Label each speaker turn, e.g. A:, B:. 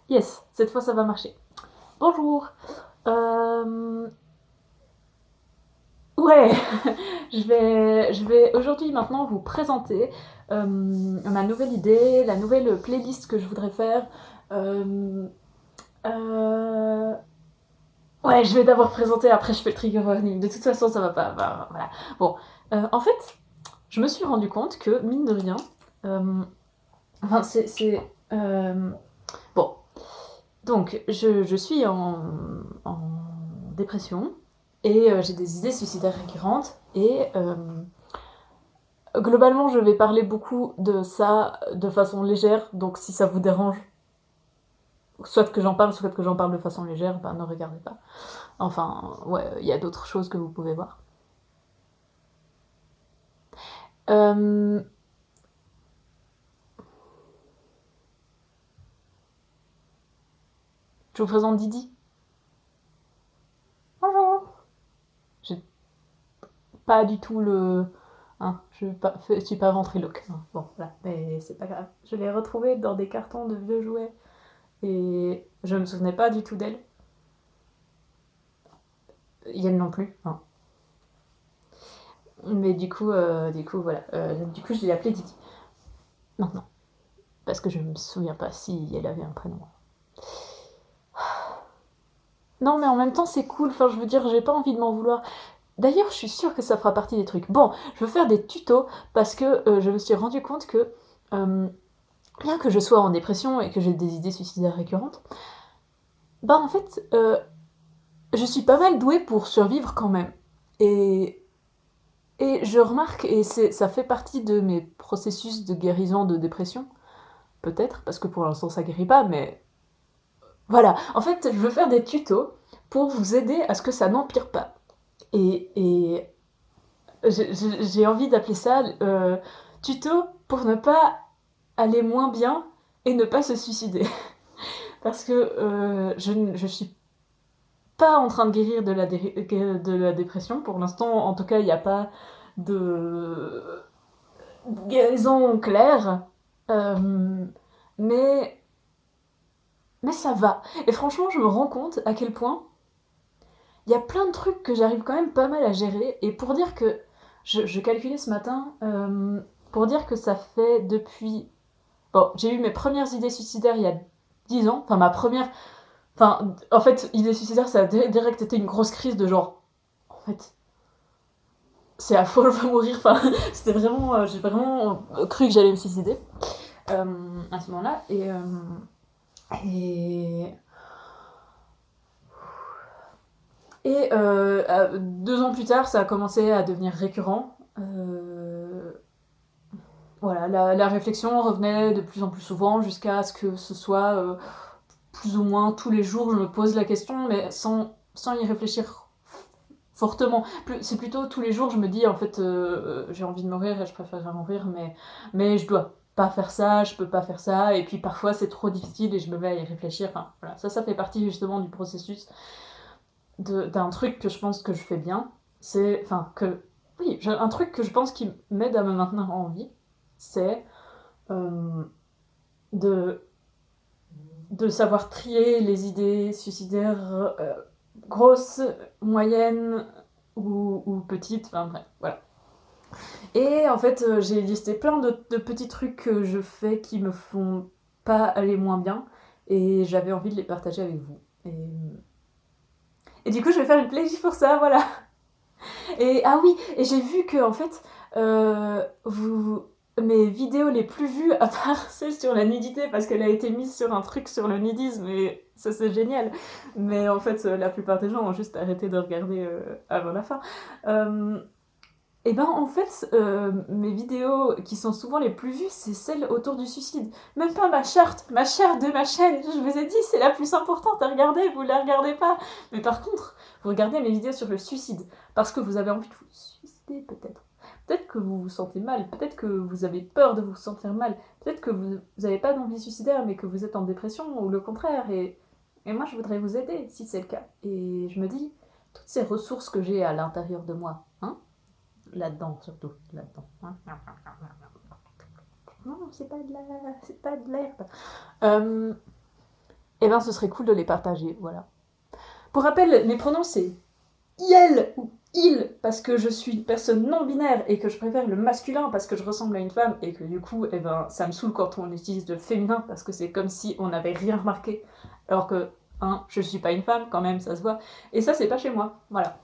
A: Yes, cette fois ça va marcher. Bonjour. Euh, Ouais, je vais aujourd'hui maintenant vous présenter ma nouvelle idée, la nouvelle playlist que je voudrais faire. Euh, euh, Ouais, je vais d'abord présenter, après je fais le trigger warning. De toute façon, ça va pas. Voilà. Bon, en fait, je me suis rendu compte que, mine de rien, euh, enfin, bon, donc, je suis en dépression et j'ai des idées suicidaires récurrentes et globalement, je vais parler beaucoup de ça de façon légère, donc si ça vous dérange, soit que j'en parle, soit que j'en parle de façon légère, ben ne regardez pas. Enfin, ouais, il y a d'autres choses que vous pouvez voir. Euh, je vous présente Didi. Bonjour. J'ai pas du tout le... Hein, je suis pas ventriloque. Hein. Bon, voilà, mais c'est pas grave. Je l'ai retrouvée dans des cartons de vieux jouets et je me souvenais pas du tout d'elle. Yann non plus. Hein. Mais du coup, voilà. Du coup, je l'ai appelée Didi. Non, non. Parce que je me souviens pas si elle avait un prénom. Non, mais en même temps, c'est cool. Enfin, je veux dire, j'ai pas envie de m'en vouloir. D'ailleurs, je suis sûre que ça fera partie des trucs. Bon, je veux faire des tutos parce que je me suis rendu compte que, euh, bien que je sois en dépression et que j'ai des idées suicidaires récurrentes, bah en fait, je suis pas mal douée pour survivre quand même. Et, et je remarque, et ça fait partie de mes processus de guérison de dépression, peut-être, parce que pour l'instant ça guérit pas, mais voilà. En fait, je veux faire des tutos pour vous aider à ce que ça n'empire pas. Et j'ai envie d'appeler ça tuto pour ne pas aller moins bien et ne pas se suicider. Parce que je suis pas en train de guérir de la dépression. Pour l'instant, en tout cas, il n'y a pas de guérison claire. Euh, mais, mais ça va. Et franchement, je me rends compte à quel point il y a plein de trucs que j'arrive quand même pas mal à gérer. Et pour dire que, je calculais ce matin, pour dire que ça fait depuis... Bon, j'ai eu mes premières idées suicidaires il y a 10 ans. Enfin, ma première... Enfin, en fait, idée suicidaire, ça a direct été une grosse crise de genre... En fait, c'est affreux, je vais mourir. Enfin, c'était vraiment... j'ai vraiment cru que j'allais me suicider à ce moment-là. Et... Et 2 ans plus tard, ça a commencé à devenir récurrent. Voilà, la réflexion revenait de plus en plus souvent jusqu'à ce que ce soit plus ou moins tous les jours, je me pose la question, mais sans y réfléchir fortement. C'est plutôt tous les jours, je me dis en fait, j'ai envie de mourir et je préférerais mourir, mais je dois pas faire ça, je peux pas faire ça, et puis parfois c'est trop difficile et je me mets à y réfléchir. Enfin, voilà, ça fait partie justement du processus d'un truc que je pense que je fais bien. C'est, enfin, que, oui, un truc que je pense qui m'aide à me maintenir en vie, c'est euh, de, de savoir trier les idées suicidaires grosses, moyennes ou petites, enfin bref, voilà. Et en fait, j'ai listé plein de petits trucs que je fais qui me font pas aller moins bien, et j'avais envie de les partager avec vous. Et du coup, je vais faire une playlist pour ça, voilà. Et ah oui, et j'ai vu que en fait, vous mes vidéos les plus vues, à part celle sur la nudité, parce qu'elle a été mise sur un truc sur le nudisme, et ça c'est génial. Mais en fait, la plupart des gens ont juste arrêté de regarder avant la fin. Euh, et ben en fait, mes vidéos qui sont souvent les plus vues, c'est celles autour du suicide. Même pas ma charte de ma chaîne. Je vous ai dit, c'est la plus importante à regarder, vous la regardez pas. Mais par contre, vous regardez mes vidéos sur le suicide. Parce que vous avez envie de vous suicider peut-être. Peut-être que vous vous sentez mal, peut-être que vous avez peur de vous sentir mal, peut-être que vous n'avez pas d'envie suicidaire mais que vous êtes en dépression ou le contraire. Et moi je voudrais vous aider si c'est le cas. Et je me dis, toutes ces ressources que j'ai à l'intérieur de moi, hein, là-dedans surtout, là-dedans. Hein. Non, c'est pas de l'herbe. Euh, eh ben ce serait cool de les partager, voilà. Pour rappel, mes pronoms c'est IEL ou IL parce que je suis une personne non binaire et que je préfère le masculin parce que je ressemble à une femme et que du coup, eh ben, ça me saoule quand on utilise le féminin parce que c'est comme si on n'avait rien remarqué. Alors que, hein, je suis pas une femme quand même, ça se voit. Et ça, c'est pas chez moi, voilà.